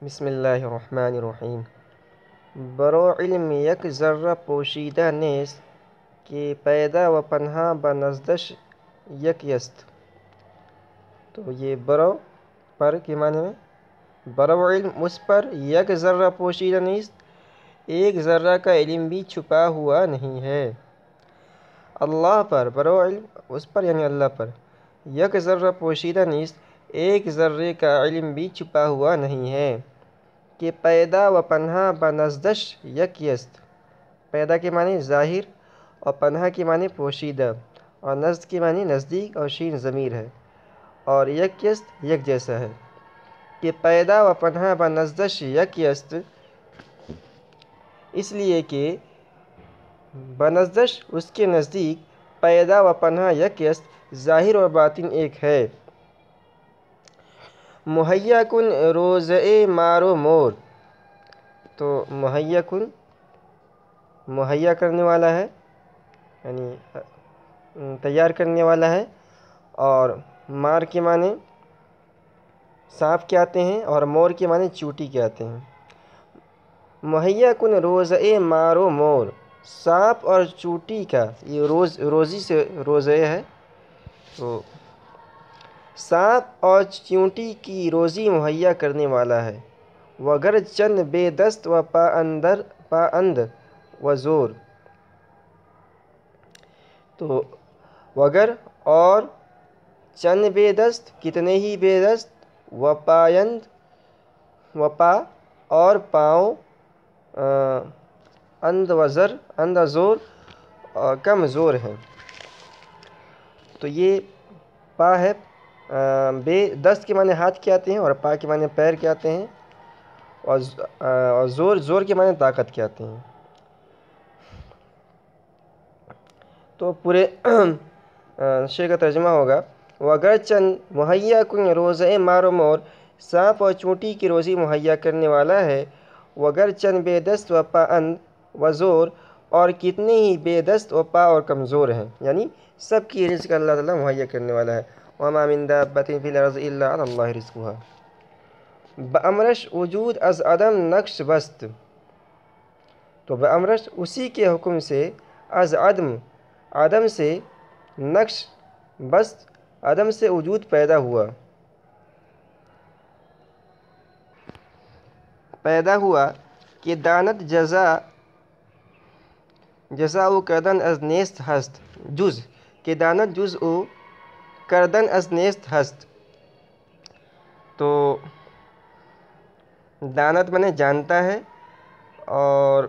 بسم اللہ الرحمن الرحیم۔ برو علم یک ذرہ پوشیدہ نیست کہ پیدا و پنہاں بنزدش یک یست۔ تو یہ برو پر کے معنی میں برو علم اس پر یک ذرہ پوشیدہ نیست، ایک ذرہ کا علم بھی چھپا ہوا نہیں ہے۔ اللہ پر برو علم اس پر یعنی اللہ پر یک ذرہ پوشیدہ نیست، ایک ذرے کا علم بھی چھپا ہوا نہیں ہے کہ پیدا و پنہاں بنزدش یک یست۔ پیدا کے معنی ظاہر اور پنہا کے معنی پوشیدہ اور نزد کے معنی نزدیک اور شین ضمیر ہے اور یک یست یک جیسا ہے کہ پیدا و پنہا بنزدش یک یست، اس لیے کہ بنزدش اس کے نزدیک پیدا و پنہا یک یست ظاہر اور باطن ایک ہے۔ مہیا کن روزئے مارو مور، تو مہیا کن مہیا کرنے والا ہے یعنی تیار کرنے والا ہے، اور مار کے معنی سانپ کے آتے ہیں اور مور کے معنی چیونٹی کے آتے ہیں۔ مہیا کن روزئے مارو مور، سانپ اور چیونٹی کا یہ روزی سے روزئے ہے، تو سانپ اور چیونٹی کی روزی مہیا کرنے والا ہے۔ وگر چند بے دست و پا اند و زور، تو وگر اور چند بے دست کتنے ہی بے دست، و پایند و پا اور پاؤں، اند و زور اور کم زور ہیں۔ تو یہ پا ہے، بے دست کے معنی ہاتھ کے آتے ہیں اور پا کے معنی پیر کے آتے ہیں، اور زور کے معنی طاقت کے آتے ہیں۔ تو پورے شعر کا ترجمہ ہوگا: وگر چند مہیا کن روزئے مارو مور، سانپ اور چیونٹی کی روزی مہیا کرنے والا ہے۔ وگر چند بے دست و پا اند و زور، اور کتنے ہی بے دست و پا اور کمزور ہیں، یعنی سب کی رزق اللہ تعالیٰ مہیا کرنے والا ہے۔ وما من دابة في الأرض إلا على الله رزقها۔ بامرش وجود از عدم نقش بست، تو بامرش اسی کے حکم سے، از عدم سے نقش بست عدم سے وجود پیدا ہوا کہ دانت جزا او کردن از نیست هست، جز کہ دانت جز او کردن از نیست هست۔ تو دانت معنی جانتا ہے، اور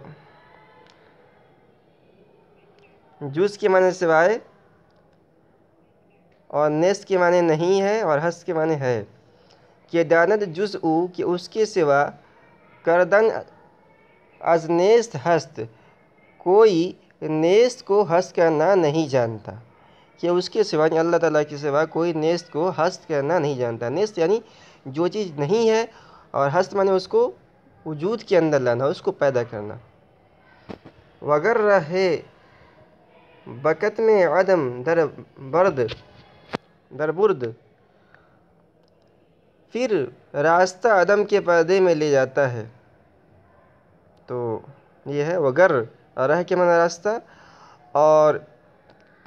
جز کے معنی سوائے، اور نیست کے معنی نہیں ہے، اور ہست کے معنی ہے کہ دانت جز او کہ اس کے سوا، کردن از نیست ہست کوئی نیست کو ہست کرنا نہیں جانتا، کہ اس کے سوا یعنی اللہ تعالیٰ کے سوا کوئی نیست کو ہست کرنا نہیں جانتا۔ نیست یعنی جو چیز نہیں ہے، اور ہست معنی اس کو وجود کے اندر لانا، اس کو پیدا کرنا۔ وگر رہے بکت میں عدم در برد، پھر راستہ عدم کے پردے میں لے جاتا ہے۔ تو یہ ہے وگر، رہ کے معنی راستہ، اور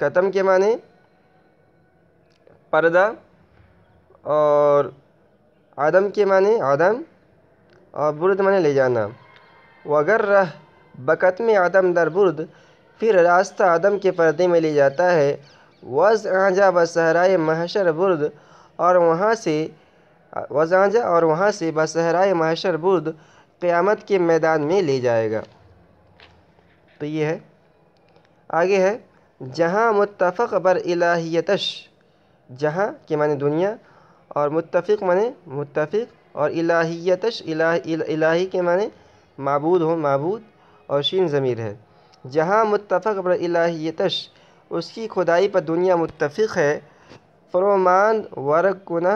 قتم کے معنی پردہ، اور عدم کے معنی عدم، اور برد معنی لے جانا۔ وگر رہ بکت میں عدم در برد، پھر راستہ عدم کے پردے میں لے جاتا ہے۔ وز آنجا بصحرائے محشر برد، اور وہاں سے بصحرائے محشر برد قیامت کے میدان میں لے جائے گا۔ تو یہ ہے، آگے ہے: جہاں متفق بر الہیتش، جہاں کے معنی دنیا، اور متفق معنی متفق، اور الہیتش الہی کے معنی معبود اور شین ضمیر ہے۔ جہاں متفق بر الہیتش اس کی خدائی پر دنیا متفق ہے۔ فروماند ورگ کنہ،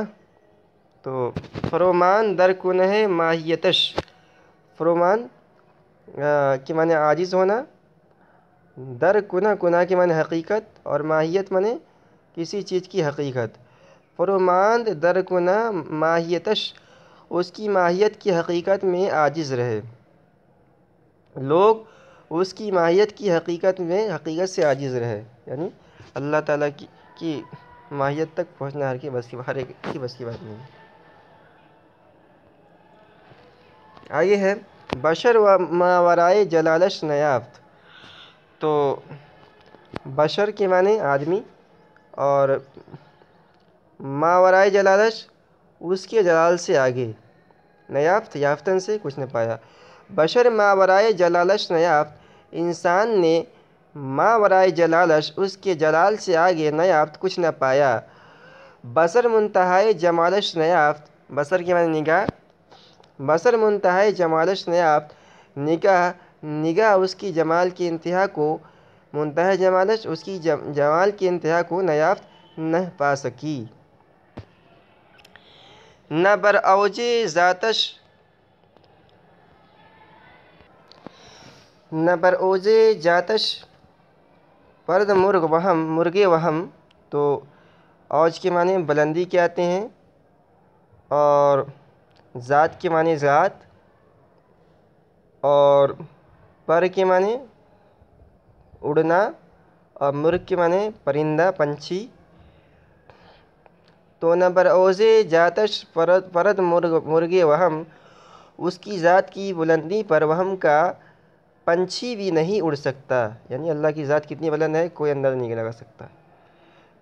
تو فرومان در کنہ ماہیتش، فرومان کے معنی عاجز ہونا، در کنہ کے معنی حقیقت، اور ماہیت معنی کسی چیز کی حقیقت۔ فروماند در کنہ ماہیتش، اس کی ماہیت کی حقیقت میں عاجز رہے، لوگ اس کی ماہیت کی حقیقت سے عاجز رہے، یعنی اللہ تعالیٰ کی ماہیت تک پہنچنا ہر ایک کی بس کی بات نہیں ہے۔ آگے ہے بشر و ماورائے جلالش نیافت۔ تو بشر کے معنی آدمی، اور ماورائے جلالش اس کے جلال سے آگے، نیافت یافتن سے کچھ نہ پایا۔ بشر ماورائے جلالش نیافت، انسان نے ماورائے جلالش اس کے جلال سے آگے نیافت کچھ نہ پایا۔ بصر منتہائے جمالش نیافت، بصر کے معنی نگاہ، بصر منتہائے جمالش نیافت، نگاہ اس کی جمال کی انتہا کو، منتہا جمالش اس کی جمال کی انتہا کو نیافت نہ پا سکی۔ نہ بر اوج ذاتش، نہ بر اوج ذاتش پرد مرغ وہم۔ تو اوج کے معنی بلندی کے آتے ہیں، اور ذات کے معنی ذات، اور پر کے معنی اڑنا، اور مرغ کے معنی پرندہ پنچھی۔ تو نہ بر اوج ذاتش پرد مرغ وہم، اس کی ذات کی بلندی پر وہم کا پنچھی بھی نہیں اڑ سکتا، یعنی اللہ کی ذات کتنی بلند ہے کوئی اندازہ نہیں لگا سکتا۔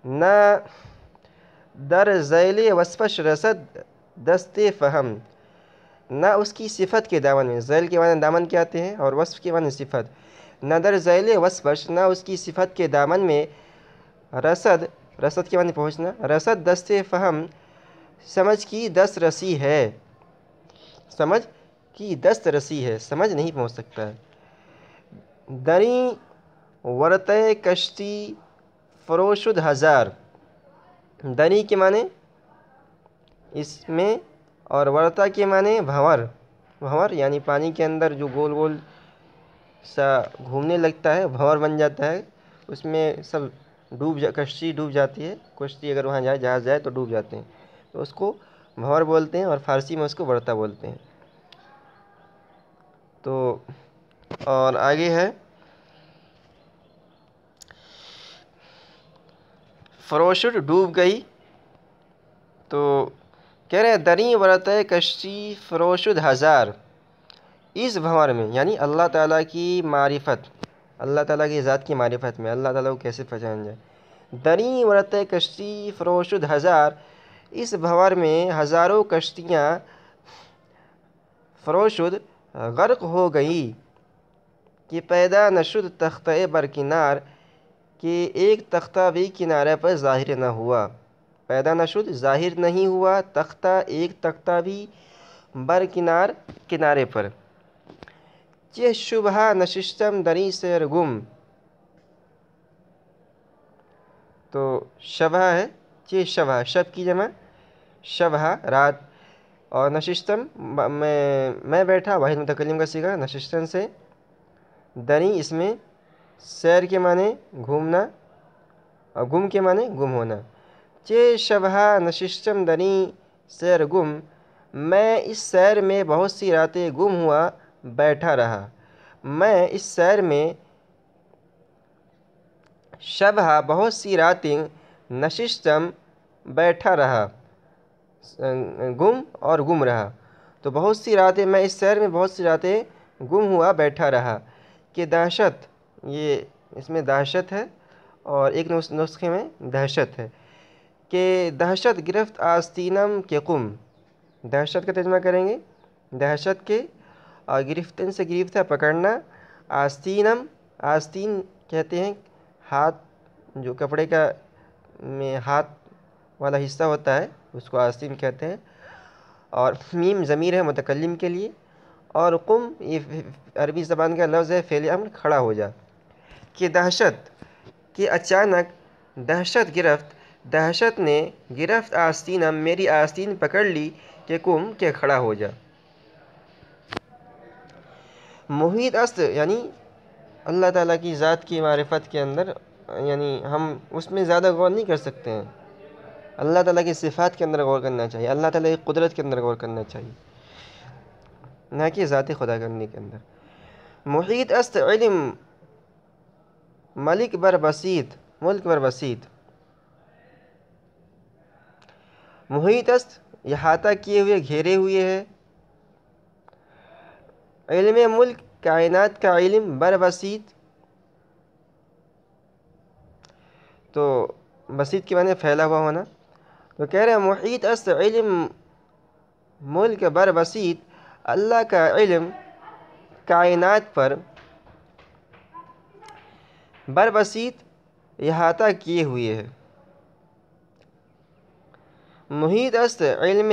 نہ در ذیل وصفش رسد دست فہم، نہ اس کی صفت کے دامن میں، ذیل کے معنی دامن کے آتے ہیں اور وصف کے معنی صفت، نہ در ذیل وصفش نہ اس کی صفت کے دامن میں، رسد کے معنی پہنچنا، رسد دست فہم سمجھ کی دست رسی ہے، سمجھ کی دست رسی ہے، سمجھ نہیں پہنچ سکتا ہے۔ دری ورتہ کشتی فروشد ہزار، دری کے معنی اس میں، اور ورتا کے معنی بھنور یعنی پانی کے اندر جو گول گول سا گھومنے لگتا ہے، بھنور بن جاتا ہے، اس میں سب کشتی ڈوب جاتی ہے، کشتی اگر وہاں جہاز جائے تو ڈوب جاتے ہیں، تو اس کو بھنور بولتے ہیں، اور فارسی میں اس کو ورتا بولتے ہیں۔ تو اور آگے ہے فروشد ڈوب گئی۔ تو کہہ رہے ہیں دری ورتہ کشتی فروشد ہزار، اس بھنور میں، یعنی اللہ تعالیٰ کی معرفت، اللہ تعالیٰ کی ذات کی معرفت میں اللہ تعالیٰ کو کیسے پہچانا جائے۔ دری ورتہ کشتی فروشد ہزار، اس بھنور میں ہزاروں کشتیاں فروشد غرق ہو گئی، کہ پیدا نشد تختہ برکنار، کہ ایک تختہ بھی کنارے پر ظاہر نہ ہوا، پیدا نشد ظاہر نہیں ہوا، تختہ ایک تختہ بھی برکنار کنارے پر۔ چہ شبہ نشستم دری سیر گم، تو شبہ ہے، چہ شبہ شب کی جمع شبہ رات، اور نشستم میں بیٹھا، واحد متکلم کا صیغہ نشستن سے، دری اس میں سیر کے معنی گھومنا، اور گم کے معنی گم ہونا۔ چہ شبہ نشستم دری سیر گم، میں اس سیر میں بہت سی راتیں گم ہوا بیٹھا رہا، میں اس سیر میں شبہ بہت سی راتیں، نشستم بیٹھا رہا، گم اور گم رہا، تو بہت سی راتیں، میں اس سیر میں بہت سی راتیں گم ہوا بیٹھا رہا، کہ دہشت، یہ اس میں دہشت ہے، اور ایک نسخے میں دہشت ہے، کہ دہشت گرفت آستینم کے قم، دہشت کا ترجمہ کریں گے دہشت کے، اور گرفتن سے گرفت ہے پکڑنا، آستینم، آستین کہتے ہیں ہاتھ، جو کپڑے کا میں ہاتھ والا حصہ ہوتا ہے اس کو آستین کہتے ہیں، اور میم ضمیر ہے متکلم کے لیے، اور قم یہ عربی زبان کا لفظ ہے فعل امر کھڑا ہو جا، کہ دہشت کہ اچانک دہشت گرفت، دہشت نے گرفت آستینم میری آستین پکڑ لی، کہ قم کہ کھڑا ہو جا۔ محیط است یعنی اللہ تعالیٰ کی ذات کی معرفت کے اندر، یعنی ہم اس میں زیادہ غور نہیں کر سکتے ہیں، اللہ تعالیٰ کی صفات کے اندر غور کرنا چاہیے، اللہ تعالیٰ کی قدرت کے اندر غور کرنا چاہیے، نہ کہ ذات خدا کرنے کے اندر۔ محیط است علم ملک بر بسیط، ملک بر بسیط۔ محیط است احاطہ کیے ہوئے، گھیرے ہوئے ہے، علم ملک کائنات کا علم بر بسیط، تو بسیط کے معنی پھیلا ہوا ہونا، تو کہہ رہے ہیں محیط است علم ملک بر بسیط، اللہ کا علم کائنات پر بر بسیط احاطہ کیے ہوئے ہے۔ محیط است علم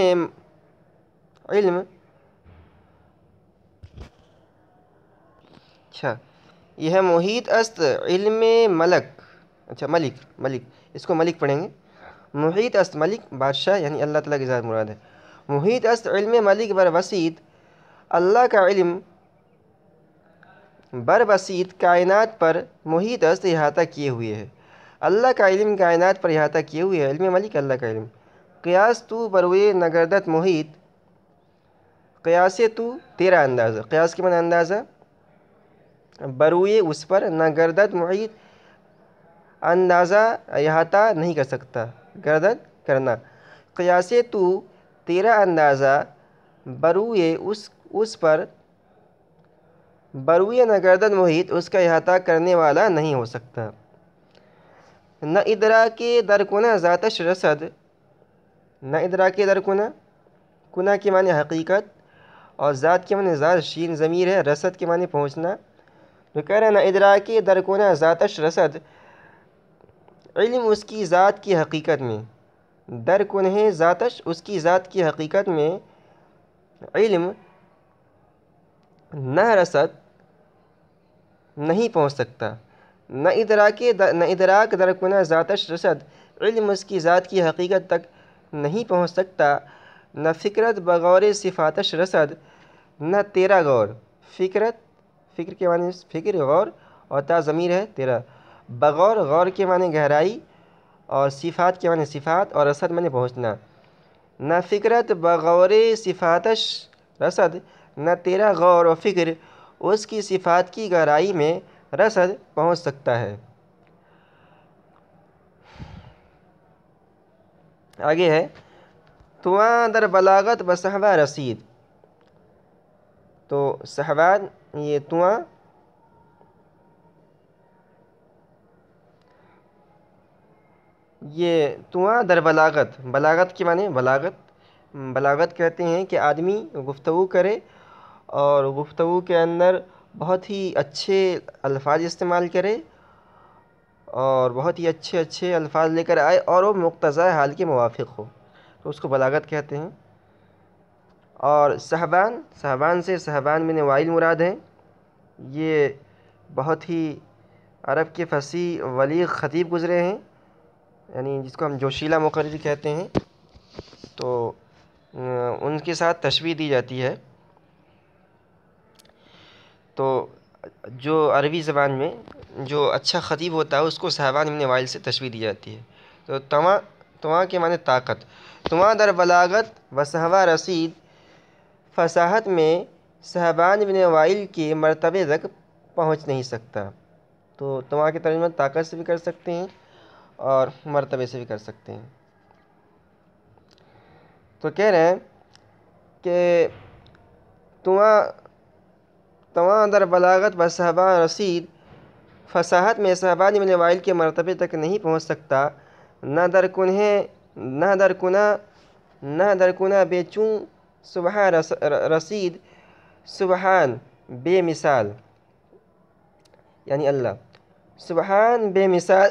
اچھا یہ ہے محیط است علم ملک، اچھا ملک اس کو ملک پڑھیں گے۔ محیط است ملک بادشاہ یعنی اللہ تعالیٰ کی ذات مراد ہے۔ محیط است علم ملک بر بسیط، اللہ کا علم بر بسیط کائنات پر محیط است احاطہ کیے ہوئے ہے، اللہ کا علم کائنات پر احاطہ کیے ہوئے ہے، علم ملک اللہ کا علم۔ قیاس تو بروئے نگردت محیط، قیاس تو تیرا اندازہ، قیاس کے معنی اندازہ، بروئے اس پر، نگردت محیط اندازہ احاطہ نہیں کر سکتا، گردت کرنا۔ قیاس تو تیرا اندازہ، بروئے اس پر، بروئے نگردت محیط اس کا احاطہ کرنے والا نہیں ہو سکتا۔ نہ ادراک در کنہ ذاتش رسد، نہ ادراک در کنہ، کنہ کے معنی حقیقت اور ذات کے معنی ذات، شین ضمیر ہے، رسد کے معنی پہنچنا، تو کہہ رہے ہیں نہ ادراک در کنہ ذاتش رسد، علم اس کی ذات کی حقیقت میں، در کنہ ذاتش اس کی ذات کی حقیقت میں علم نہ رسد نہیں پہنچ سکتا۔ نہ ادراک در کنہ ذاتش رسد، علم اس کی ذات کی حقیقت تک نہیں پہنچ سکتا۔ نہ فکرت بغور صفاتش رسد، نہ تیرا غور، فکر کے معنی فکر، غور اور تا ضمیر ہے تیرا، بغور غور کے معنی گہرائی اور صفات کے معنی صفات اور رسد معنی پہنچنا۔ نہ فکرت بغور صفاتش رسد، نہ تیرا غور و فکر اس کی صفات کی گہرائی میں رسد پہنچ سکتا ہے۔ آگے ہے تواں در بلاغت بصحبہ رسید، تو صحبان یہ تواں، یہ تواں در بلاغت، بلاغت کے معنی بلاغت کہتے ہیں کہ آدمی گفتگو کرے اور گفتگو کے اندر بہت ہی اچھے الفاظ استعمال کرے اور بہت ہی اچھے الفاظ لے کر آئے اور وہ مقتضی حال کے موافق ہو، تو اس کو بلاغت کہتے ہیں۔ اور صحبان سے صحبان بن وائل مراد ہیں، یہ بہت ہی عرب کے فصیح بلیغ خطیب گزرے ہیں، یعنی جس کو ہم جوشیلا مقرر کہتے ہیں، تو ان کے ساتھ تشبیہ دی جاتی ہے۔ تو جو عربی زبان میں جو اچھا خطیب ہوتا ہے اس کو صحبان بن وائل سے تشبیہ دی جاتی ہے۔ تو تواں کے معنی طاقت، تواں در بلاغت و صحبہ رسید، فصاحت میں صحبان بن وائل کے مرتبے تک پہنچ نہیں سکتا، تو تواں کے ترجمہ طاقت سے بھی کر سکتے ہیں اور مرتبے سے بھی کر سکتے ہیں۔ تو کہہ رہے ہیں کہ تواں در بلاغت و صحبہ رسید، فصاحت میں صحبان بن وائل کے مرتبے تک نہیں پہنچ سکتا۔ نہ در کنہ بے چوں سبحان رسید، سبحان بے مثال یعنی اللہ، سبحان بے مثال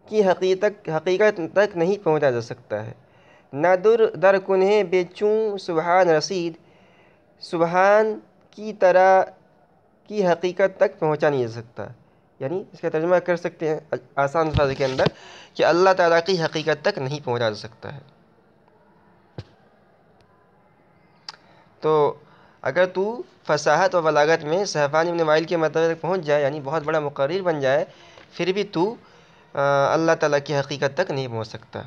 کی حقیقت تک نہیں پہنچا جا سکتا ہے۔ نہ در کنہ بے چوں سبحان رسید، سبحان کی طرح کی حقیقت تک پہنچا نہیں جا سکتا، یعنی اس کا ترجمہ کر سکتے ہیں آسان الفاظ کے اندر کہ اللہ تعالیٰ کی حقیقت تک نہیں پہنچا جا سکتا ہے۔ تو اگر تو فصاحت و بلاغت میں صحبان بن وائل کے مرتبے تک پہنچ جائے، یعنی بہت بڑا مقرر بن جائے، پھر بھی تو اللہ تعالیٰ کی حقیقت تک نہیں پہنچ سکتا۔